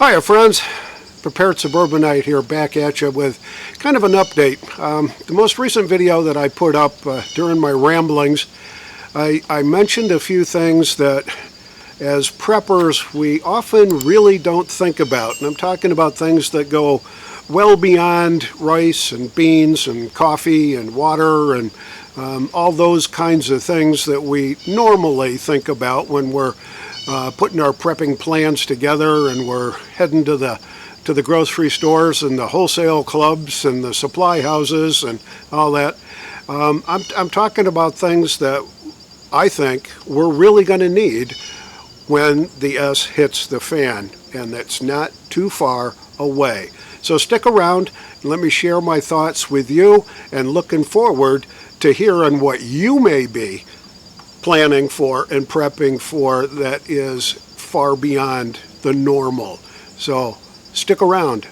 Hiya friends, Prepared Suburbanite here, back at you with kind of an update. The most recent video that I put up during my ramblings, I mentioned a few things that as preppers we often really don't think about, and I'm talking about things that go well beyond rice and beans and coffee and water and all those kinds of things that we normally think about when we're putting our prepping plans together and we're heading to the grocery stores and the wholesale clubs and the supply houses and all that. I'm talking about things that I think we're really going to need when the S hits the fan, and that's not too far away. So stick around and let me share my thoughts with you, and looking forward to hearing what you may be planning for and prepping for that is far beyond the normal. So stick around.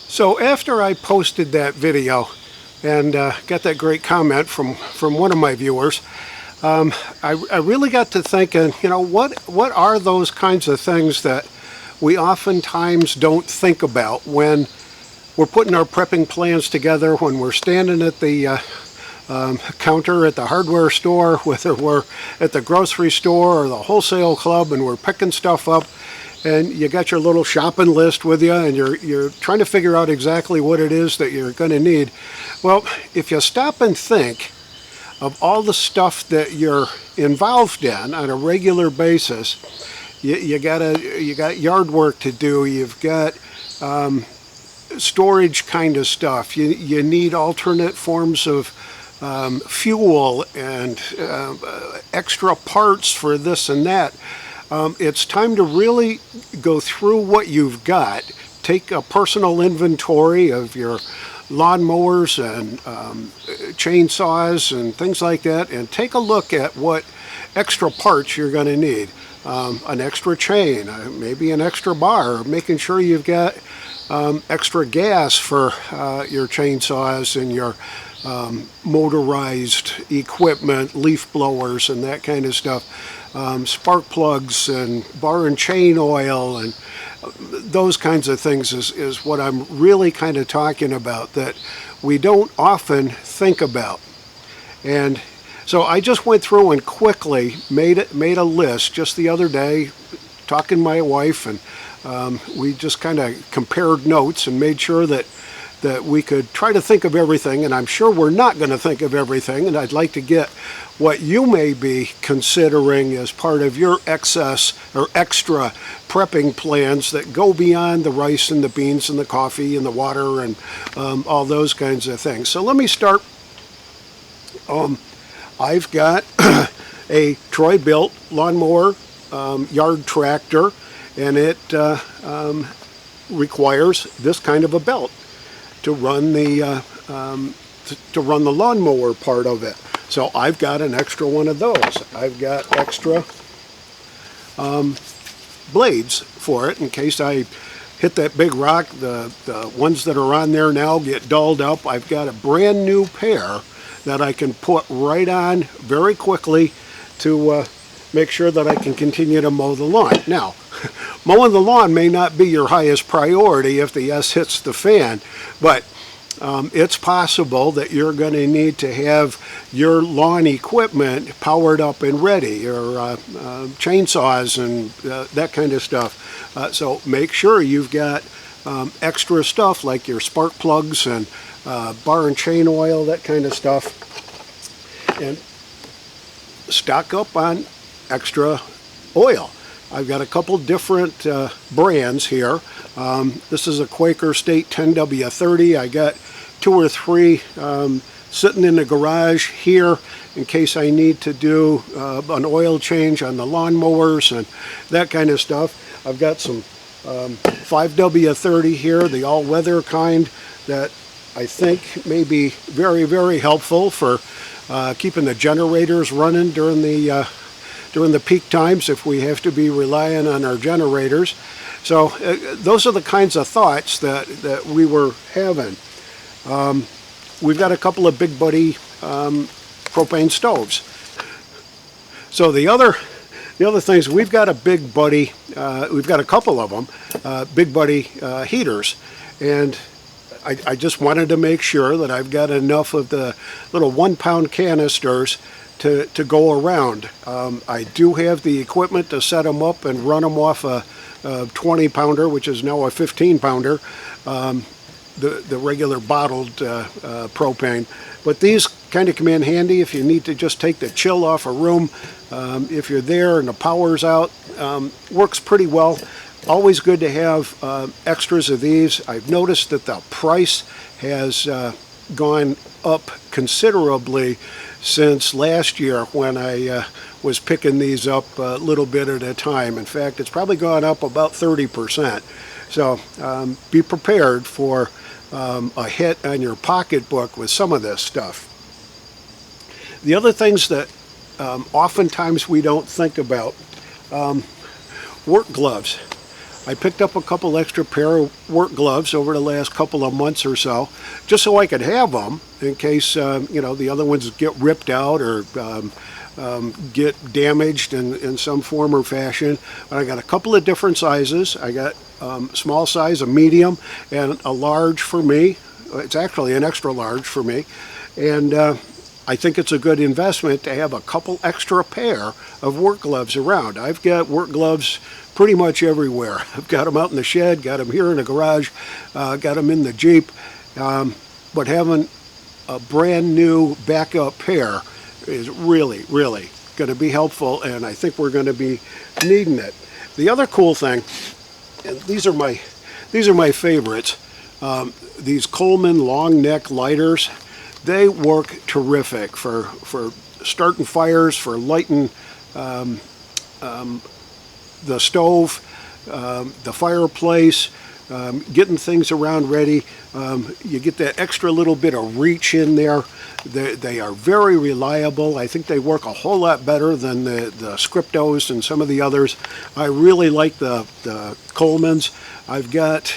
So after I posted that video and got that great comment from one of my viewers, I really got to thinking, you know, what are those kinds of things that we oftentimes don't think about when we're putting our prepping plans together, when we're standing at the counter at the hardware store, whether we're at the grocery store or the wholesale club, and we're picking stuff up, and you got your little shopping list with you, and you're trying to figure out exactly what it is that you're going to need. Well, if you stop and think of all the stuff that you're involved in on a regular basis, you got yard work to do, you've got storage kind of stuff, you need alternate forms of fuel and extra parts for this and that. It's time to really go through what you've got, take a personal inventory of your lawnmowers and chainsaws and things like that, and take a look at what extra parts you're going to need. An extra chain, maybe an extra bar, making sure you've got extra gas for your chainsaws and your motorized equipment, leaf blowers and that kind of stuff, spark plugs and bar and chain oil, and those kinds of things is what I'm really kind of talking about, that we don't often think about. And so I just went through and quickly made a list just the other day, talking to my wife, and we just kind of compared notes and made sure that we could try to think of everything, and I'm sure we're not going to think of everything, and I'd like to get what you may be considering as part of your excess or extra prepping plans that go beyond the rice and the beans and the coffee and the water and all those kinds of things. So let me start. I've got a Troy-built lawnmower yard tractor, and it requires this kind of a belt to run the lawnmower part of it. So I've got an extra one of those. I've got extra blades for it in case I hit that big rock. The ones that are on there now get dulled up. I've got a brand new pair that I can put right on very quickly to make sure that I can continue to mow the lawn. Now, mowing the lawn may not be your highest priority if the S hits the fan, but it's possible that you're going to need to have your lawn equipment powered up and ready, your chainsaws and that kind of stuff. So make sure you've got extra stuff like your spark plugs and bar and chain oil, that kind of stuff, and stock up on extra oil. I've got a couple different brands here. This is a Quaker State 10W30. I got 2 or 3 sitting in the garage here in case I need to do an oil change on the lawnmowers and that kind of stuff. I've got some 5W30 here, the all-weather kind, that I think may be very, very helpful for keeping the generators running during the peak times if we have to be relying on our generators. So those are the kinds of thoughts that we were having. we've got a couple of Big Buddy propane stoves. So the other things, we've got a Big Buddy, we've got a couple of them, Big Buddy heaters, and I just wanted to make sure that I've got enough of the little 1-pound canisters to go around. I do have the equipment to set them up and run them off a 20-pounder, which is now a 15-pounder, the regular bottled propane. But these kind of come in handy if you need to just take the chill off a room. If you're there and the power's out, works pretty well. Always good to have extras of these. I've noticed that the price has gone up considerably since last year when I was picking these up a little bit at a time. In fact, it's probably gone up about 30%. So be prepared for a hit on your pocketbook with some of this stuff. The other things that oftentimes we don't think about, work gloves. I picked up a couple extra pair of work gloves over the last couple of months or so, just so I could have them in case the other ones get ripped out or get damaged in some form or fashion. But I got a couple of different sizes. I got small size, a medium, and a large for me. It's actually an extra large for me, and I think it's a good investment to have a couple extra pair of work gloves around. I've got work gloves pretty much everywhere. I've got them out in the shed, got them here in the garage, got them in the Jeep, but having a brand new backup pair is really, really going to be helpful, and I think we're going to be needing it. The other cool thing, and these are my favorites, these Coleman long neck lighters. They work terrific for starting fires, for lighting the stove, the fireplace, getting things around ready. You get that extra little bit of reach in there. They are very reliable. I think they work a whole lot better than the Scriptos and some of the others. I really like the Colemans. I've got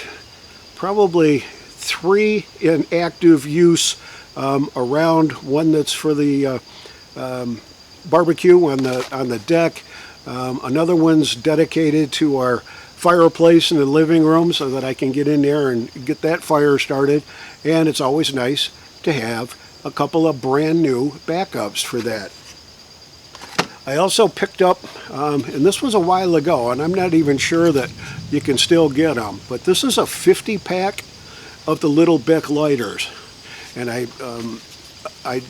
probably 3 in active use around, one that's for the barbecue on the deck. Another one's dedicated to our fireplace in the living room so that I can get in there and get that fire started. And it's always nice to have a couple of brand new backups for that. I also picked up, and this was a while ago, and I'm not even sure that you can still get them, but this is a 50-pack of the little Bic Lighters. And I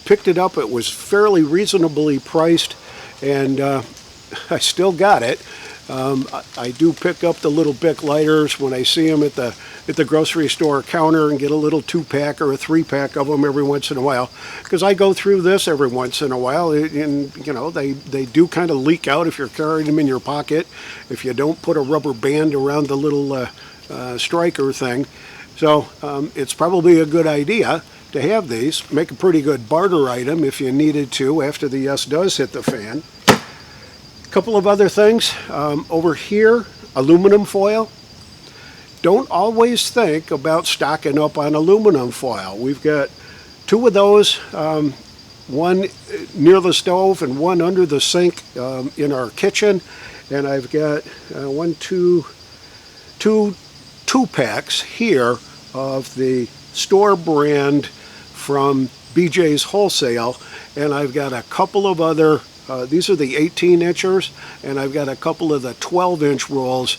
picked it up. It was fairly reasonably priced, and I still got it. I do pick up the little Bic Lighters when I see them at the grocery store counter and get a little 2-pack or a 3-pack of them every once in a while, because I go through this every once in a while, and they do kind of leak out if you're carrying them in your pocket, if you don't put a rubber band around the little striker thing. So it's probably a good idea to have these. Make a pretty good barter item if you needed to after the S does hit the fan. A couple of other things. Over here, aluminum foil. Don't always think about stocking up on aluminum foil. We've got 2 of those, one near the stove and one under the sink in our kitchen. And I've got 2 packs here of the store brand from BJ's Wholesale, and I've got a couple of other, these are the 18-inchers, and I've got a couple of the 12-inch rolls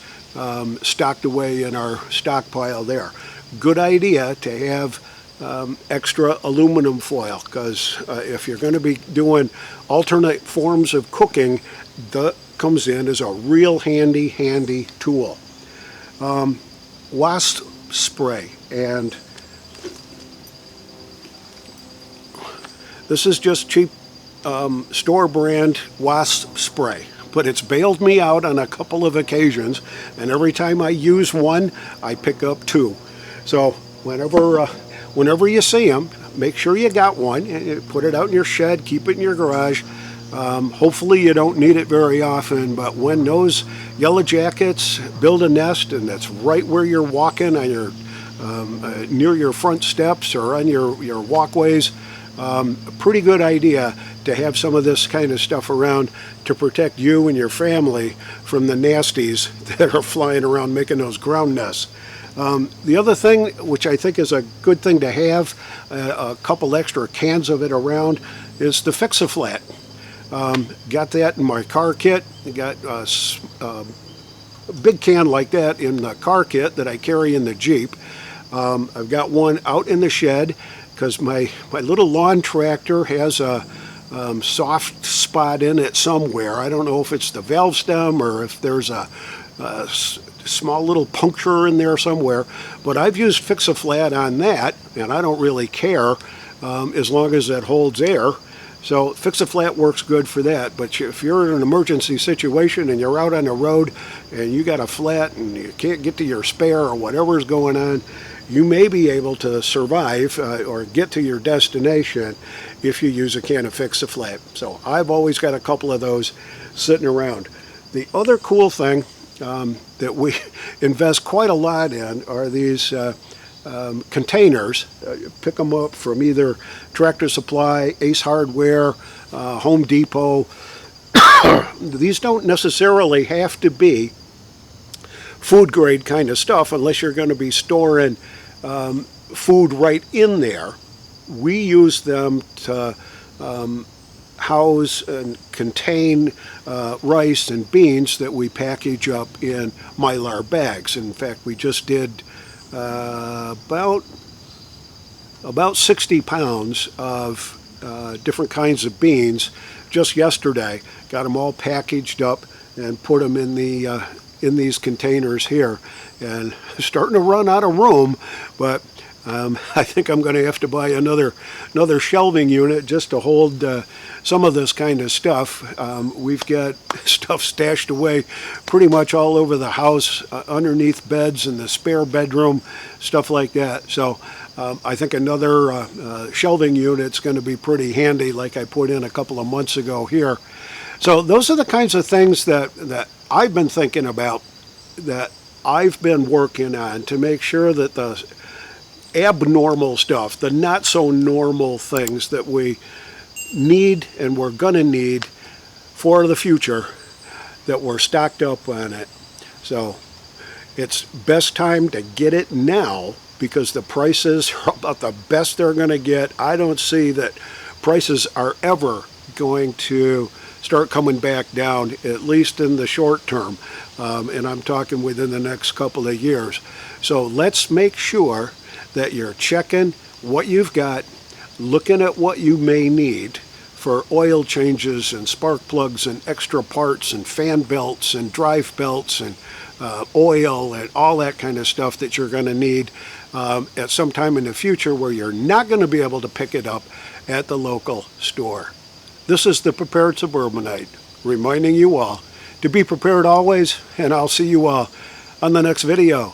stocked away in our stockpile there. Good idea to have extra aluminum foil, because if you're going to be doing alternate forms of cooking, that comes in as a real handy tool. Wasp Spray, and this is just cheap store brand Wasp Spray, but it's bailed me out on a couple of occasions, and every time I use one I pick up 2. So whenever you see them, make sure you got one, and put it out in your shed, keep it in your garage. Hopefully you don't need it very often, but when those yellow jackets build a nest and that's right where you're walking on near your front steps or on your walkways. A pretty good idea to have some of this kind of stuff around to protect you and your family from the nasties that are flying around making those ground nests. The other thing, which I think is a good thing to have, a couple extra cans of it around, is the Fix-A-Flat. Got that in my car kit. I got a big can like that in the car kit that I carry in the Jeep. I've got one out in the shed because my little lawn tractor has a soft spot in it somewhere. I don't know if it's the valve stem or if there's a small little puncture in there somewhere, but I've used Fix-A-Flat on that, and I don't really care as long as it holds air. So Fix-A-Flat works good for that. But if you're in an emergency situation and you're out on the road and you got a flat and you can't get to your spare or whatever's going on, you may be able to survive or get to your destination if you use a can of Fix-A-Flat. So I've always got a couple of those sitting around. The other cool thing that we invest quite a lot in are these containers. You pick them up from either Tractor Supply, Ace Hardware, Home Depot. These don't necessarily have to be food grade kind of stuff unless you're going to be storing food right in there. We use them to house and contain rice and beans that we package up in Mylar bags. In fact, we just did about 60 pounds of different kinds of beans just yesterday. Got them all packaged up and put them in these containers here, and starting to run out of room, but I think I'm going to have to buy another shelving unit just to hold some of this kind of stuff. We've got stuff stashed away pretty much all over the house, underneath beds in the spare bedroom, stuff like that. So I think another shelving unit's going to be pretty handy, like I put in a couple of months ago here. So those are the kinds of things that I've been thinking about, that I've been working on to make sure that the abnormal stuff, the not so normal things that we need and we're gonna need for the future, that we're stocked up on it. So it's best time to get it now because the prices are about the best they're gonna get. I don't see that prices are ever going to start coming back down, at least in the short term, and I'm talking within the next couple of years. So let's make sure that you're checking what you've got, looking at what you may need for oil changes and spark plugs and extra parts and fan belts and drive belts and oil and all that kind of stuff that you're going to need at some time in the future where you're not going to be able to pick it up at the local store. This is the Prepared Suburbanite, reminding you all to be prepared always, and I'll see you all on the next video.